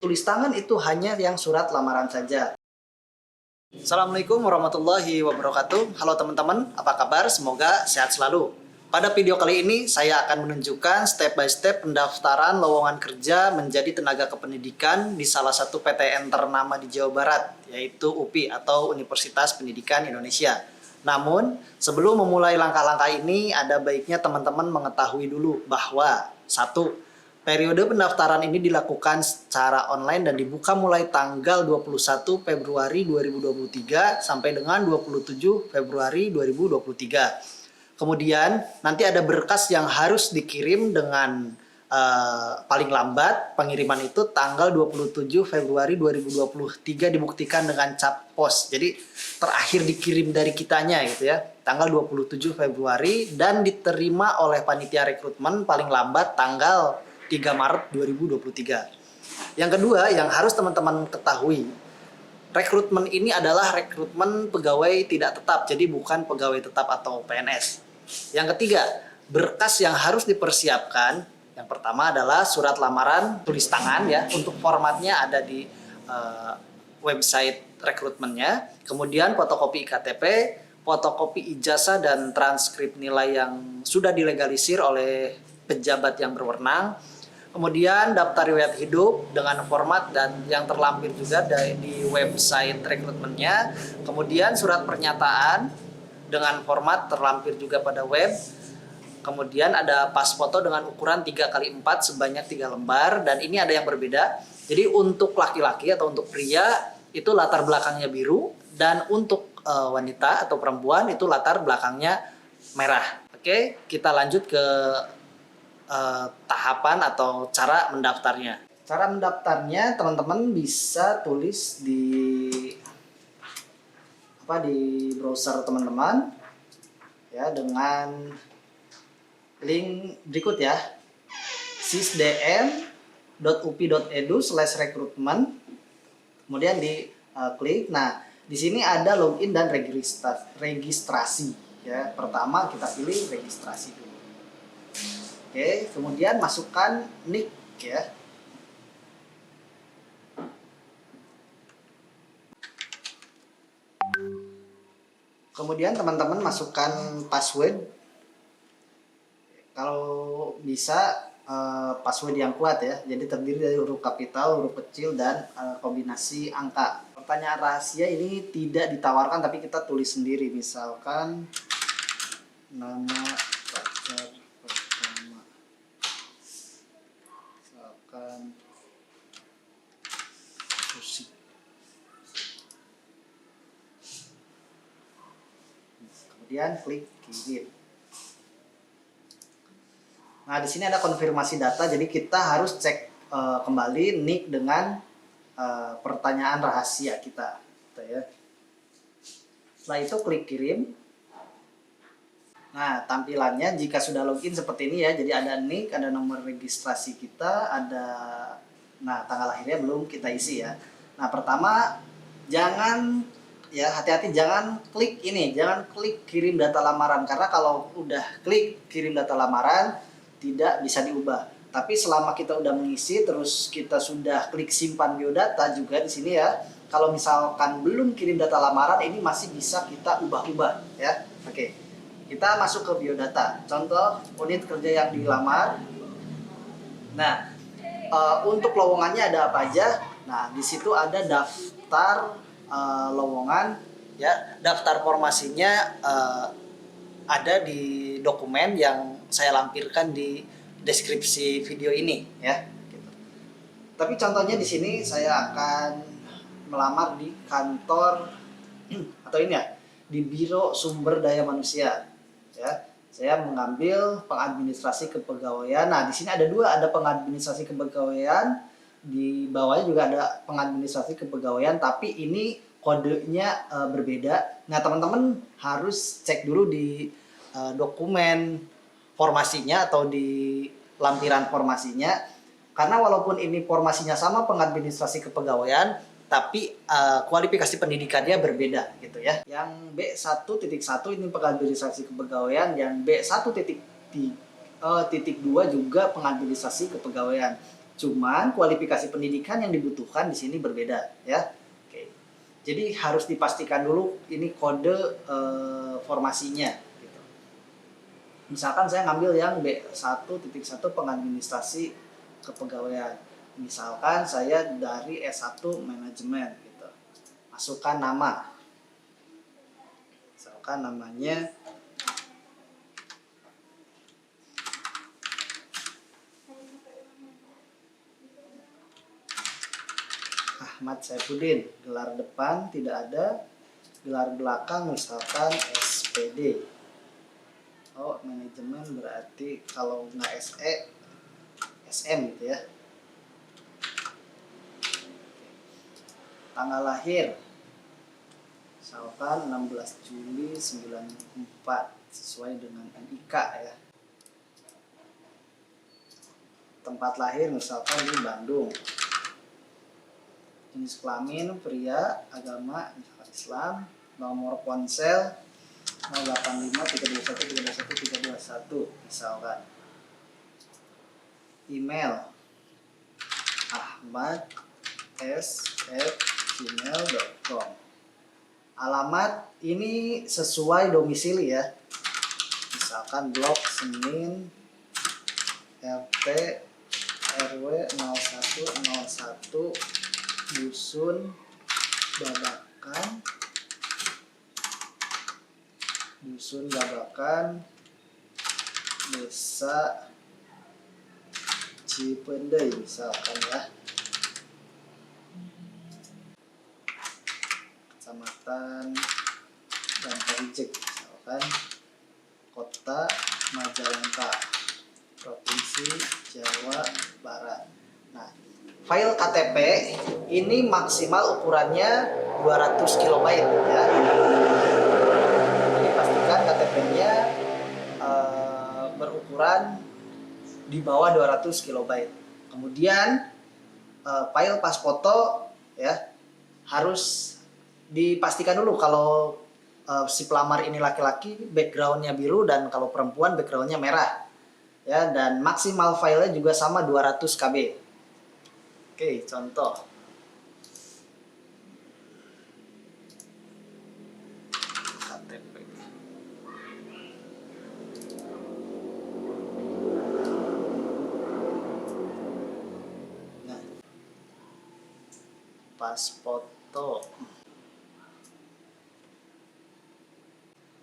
Tulis tangan itu hanya yang surat lamaran saja. Assalamualaikum warahmatullahi wabarakatuh. Halo teman-teman, apa kabar? Semoga sehat selalu. Pada video kali ini saya akan menunjukkan step by step pendaftaran lowongan kerja menjadi tenaga kependidikan di salah satu PTN ternama di Jawa Barat, yaitu UPI atau Universitas Pendidikan Indonesia. Namun, sebelum memulai langkah-langkah ini, ada baiknya teman-teman mengetahui dulu bahwa satu, periode pendaftaran ini dilakukan secara online dan dibuka mulai tanggal 21 Februari 2023 sampai dengan 27 Februari 2023. Kemudian nanti ada berkas yang harus dikirim dengan paling lambat pengiriman itu tanggal 27 Februari 2023 dibuktikan dengan cap pos. Jadi terakhir dikirim dari kitanya gitu ya, tanggal 27 Februari dan diterima oleh panitia rekrutmen paling lambat tanggal 3 Maret 2023. Yang kedua yang harus teman-teman ketahui, rekrutmen ini adalah rekrutmen pegawai tidak tetap, jadi bukan pegawai tetap atau PNS. Yang ketiga, berkas yang harus dipersiapkan, yang pertama adalah surat lamaran tulis tangan ya, untuk formatnya ada di website rekrutmennya, kemudian fotokopi KTP, fotokopi ijazah dan transkrip nilai yang sudah dilegalisir oleh pejabat yang berwenang, kemudian daftar riwayat hidup dengan format dan yang terlampir juga di website rekrutmennya, kemudian surat pernyataan dengan format terlampir juga pada web, kemudian ada pas foto dengan ukuran 3x4 sebanyak 3 lembar, dan ini ada yang berbeda. Jadi untuk laki-laki atau untuk pria itu latar belakangnya biru, dan untuk wanita atau perempuan itu latar belakangnya merah. Oke, kita lanjut ke tahapan atau cara mendaftarnya. Cara mendaftarnya teman-teman bisa tulis di browser teman-teman ya, dengan link berikut ya, sisdm.upi.edu/rekrutmen, kemudian di klik. Nah, di sini ada login dan registrasi ya. Pertama kita pilih registrasi dulu. Oke, kemudian masukkan nick ya. Kemudian teman-teman masukkan password. Kalau bisa password yang kuat ya. Jadi terdiri dari huruf kapital, huruf kecil, dan kombinasi angka. Pertanyaan rahasia ini tidak ditawarkan tapi kita tulis sendiri. Misalkan nama pacar pertama. Misalkan Susi. Kemudian klik kirim. Nah, di sini ada konfirmasi data, jadi kita harus cek kembali nick dengan pertanyaan rahasia kita, gitu ya. Setelah itu klik kirim. Nah, tampilannya jika sudah login seperti ini ya, jadi ada nick, ada nomor registrasi kita, ada tanggal lahirnya belum kita isi ya. Nah, pertama jangan ya, hati-hati jangan klik ini, jangan klik kirim data lamaran, karena kalau udah klik kirim data lamaran tidak bisa diubah. Tapi selama kita udah mengisi terus kita sudah klik simpan biodata juga di sini ya. Kalau misalkan belum kirim data lamaran ini masih bisa kita ubah-ubah ya. Oke. Kita masuk ke biodata. Contoh unit kerja yang dilamar. Nah, untuk lowongannya ada apa aja? Nah, di situ ada daftar lowongan ya, daftar formasinya ada di dokumen yang saya lampirkan di deskripsi video ini ya gitu. Tapi contohnya di sini saya akan melamar di kantor atau ini ya, di Biro Sumber Daya Manusia ya. Saya mengambil pengadministrasi kepegawaian. Nah, di sini ada dua, ada pengadministrasi kepegawaian, di bawahnya juga ada pengadministrasi kepegawaian, tapi ini kodenya berbeda. Nah, teman-teman harus cek dulu di dokumen formasinya atau di lampiran formasinya, karena walaupun ini formasinya sama pengadministrasi kepegawaian, tapi kualifikasi pendidikannya berbeda gitu ya. Yang B1.1 ini pengadministrasi kepegawaian, yang B1.2 juga pengadministrasi kepegawaian. Cuman kualifikasi pendidikan yang dibutuhkan di sini berbeda ya. Oke. Jadi harus dipastikan dulu ini kode formasinya gitu. Misalkan saya ngambil yang B1.1 pengadministrasi kepegawaian. Misalkan saya dari S1 manajemen gitu. Masukkan nama. Misalkan namanya Ahmad Saifuddin, gelar depan tidak ada, gelar belakang misalkan SPD. Oh, manajemen berarti kalau nggak SE, SM gitu ya. Tanggal lahir misalkan 16 Juli 94 sesuai dengan NIK ya. Tempat lahir misalkan di Bandung. Jenis kelamin pria, agama misalkan Islam, nomor ponsel 085 321 321 321 misalkan. Email ahmad@gmail.com. Alamat ini sesuai domisili ya. Misalkan Blok Senin RT RW 0101 Dusun Babakan Desa Cipendei misalkan ya. Kecamatan Bantarijek misalkan. Kota Majalengka, Provinsi Jawa Barat. Nah, file KTP ini maksimal ukurannya 200 KB ya. Jadi pastikan KTP-nya berukuran di bawah 200 KB. Kemudian file pas foto ya harus dipastikan dulu kalau si pelamar ini laki-laki backgroundnya biru dan kalau perempuan backgroundnya merah ya, dan maksimal filenya juga sama 200 KB. Oke, contoh. KTP. Nah, pas foto.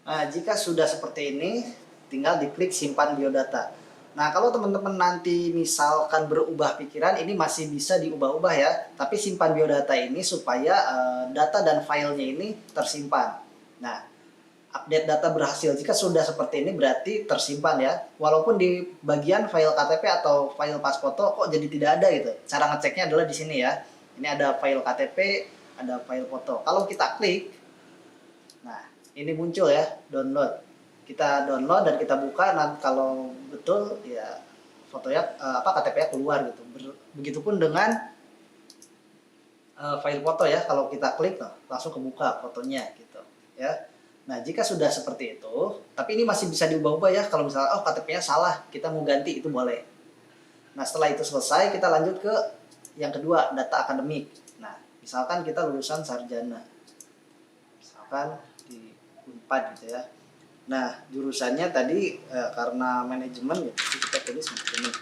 Nah, jika sudah seperti ini, tinggal diklik simpan biodata. Nah, kalau teman-teman nanti misalkan berubah pikiran, ini masih bisa diubah-ubah ya. Tapi simpan biodata ini supaya data dan filenya ini tersimpan. Nah, update data berhasil. Jika sudah seperti ini berarti tersimpan ya. Walaupun di bagian file KTP atau file pas foto kok jadi tidak ada gitu. Cara ngeceknya adalah di sini ya. Ini ada file KTP, ada file foto. Kalau kita klik, nah ini muncul ya, download. Kita download dan kita buka, nanti kalau betul ya fotonya KTP-nya keluar gitu. Begitupun dengan file foto ya, kalau kita klik langsung kebuka fotonya gitu ya. Nah, jika sudah seperti itu, tapi ini masih bisa diubah-ubah ya. Kalau misalnya KTP-nya salah, kita mau ganti itu boleh. Nah, setelah itu selesai, kita lanjut ke yang kedua, data akademik. Nah, misalkan kita lulusan sarjana. Misalkan di Unpad gitu ya. Nah, jurusannya tadi karena manajemen ya, kita tulis manajemen.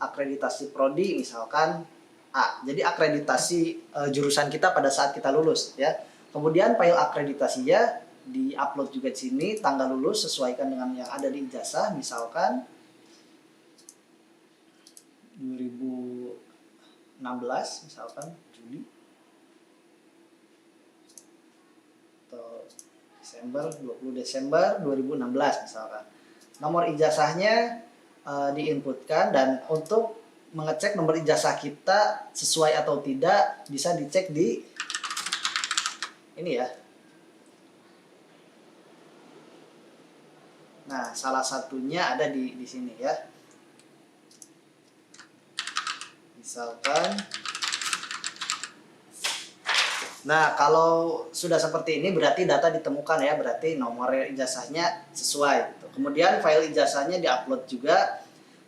Akreditasi prodi misalkan A. Jadi akreditasi jurusan kita pada saat kita lulus ya. Kemudian file akreditasinya di-upload juga di sini, tanggal lulus sesuaikan dengan yang ada di ijazah, misalkan 2016 misalkan Juli atau Desember, 20 Desember 2016 misalkan. Nomor ijazahnya diinputkan, dan untuk mengecek nomor ijazah kita sesuai atau tidak bisa dicek di ini ya. Nah, salah satunya ada di sini ya. Misalkan, nah kalau sudah seperti ini berarti data ditemukan ya, berarti nomor ijazahnya sesuai. Kemudian file ijazahnya diupload juga.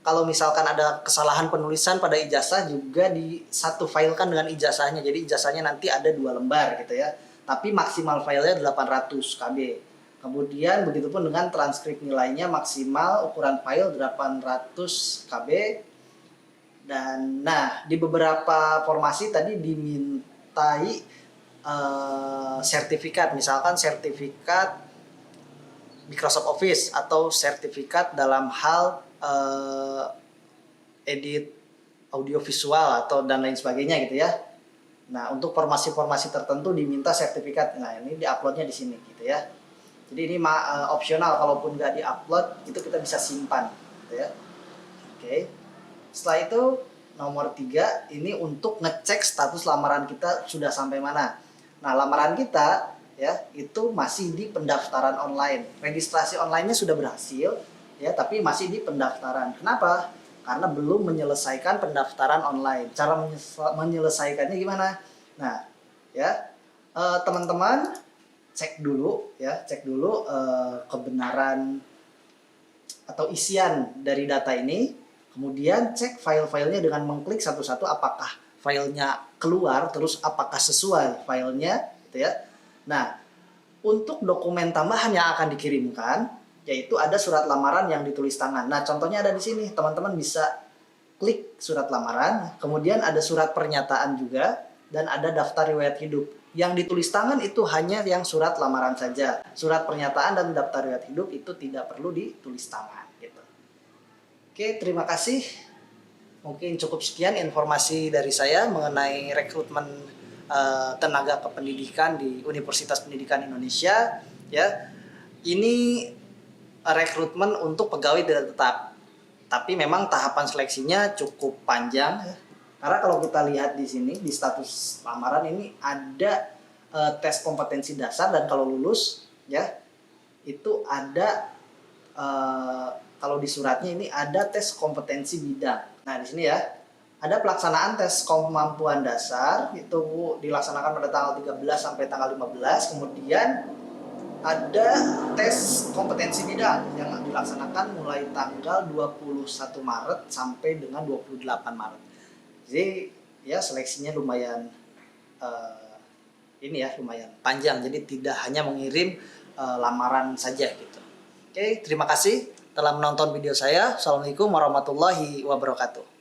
kalau misalkan ada kesalahan penulisan pada ijazah juga di satu filekan dengan ijazahnya. Jadi ijazahnya nanti ada 2 lembar gitu ya. Tapi maksimal filenya 800 KB. Kemudian begitupun dengan transkrip nilainya maksimal ukuran file 800 KB. Dan nah, di beberapa formasi tadi dimintai sertifikat, misalkan sertifikat Microsoft Office atau sertifikat dalam hal edit audiovisual atau dan lain sebagainya gitu ya. Nah, untuk formasi-formasi tertentu diminta sertifikat. Nah, ini diuploadnya di sini gitu ya. Jadi ini opsional, kalaupun nggak diupload itu kita bisa simpan gitu ya. Oke. Setelah itu nomor 3 ini untuk ngecek status lamaran kita sudah sampai mana. Nah, lamaran kita ya itu masih di pendaftaran online. Registrasi online-nya sudah berhasil ya, tapi masih di pendaftaran. Kenapa? Karena belum menyelesaikan pendaftaran online. Cara menyelesaikannya gimana? Nah, ya teman-teman cek dulu kebenaran atau isian dari data ini. Kemudian cek file-filenya dengan mengklik satu-satu apakah filenya keluar, terus apakah sesuai filenya gitu ya. Nah, untuk dokumen tambahan yang akan dikirimkan, yaitu ada surat lamaran yang ditulis tangan. Nah, contohnya ada di sini. Teman-teman bisa klik surat lamaran, kemudian ada surat pernyataan juga, dan ada daftar riwayat hidup. Yang ditulis tangan itu hanya yang surat lamaran saja. Surat pernyataan dan daftar riwayat hidup itu tidak perlu ditulis tangan. Gitu. Oke, terima kasih. Mungkin cukup sekian informasi dari saya mengenai rekrutmen tenaga kependidikan di Universitas Pendidikan Indonesia. Ya, ini rekrutmen untuk pegawai tidak tetap. Tapi memang tahapan seleksinya cukup panjang. Karena kalau kita lihat di sini di status lamaran ini ada tes kompetensi dasar, dan kalau lulus ya itu ada kalau di suratnya ini ada tes kompetensi bidang. Nah, di sini ya ada pelaksanaan tes kemampuan dasar itu dilaksanakan pada tanggal 13 sampai tanggal 15. Kemudian ada tes kompetensi bidang yang dilaksanakan mulai tanggal 21 Maret sampai dengan 28 Maret. Jadi ya seleksinya lumayan lumayan panjang. Jadi tidak hanya mengirim lamaran saja gitu. Oke, terima kasih telah menonton video saya. Assalamualaikum warahmatullahi wabarakatuh.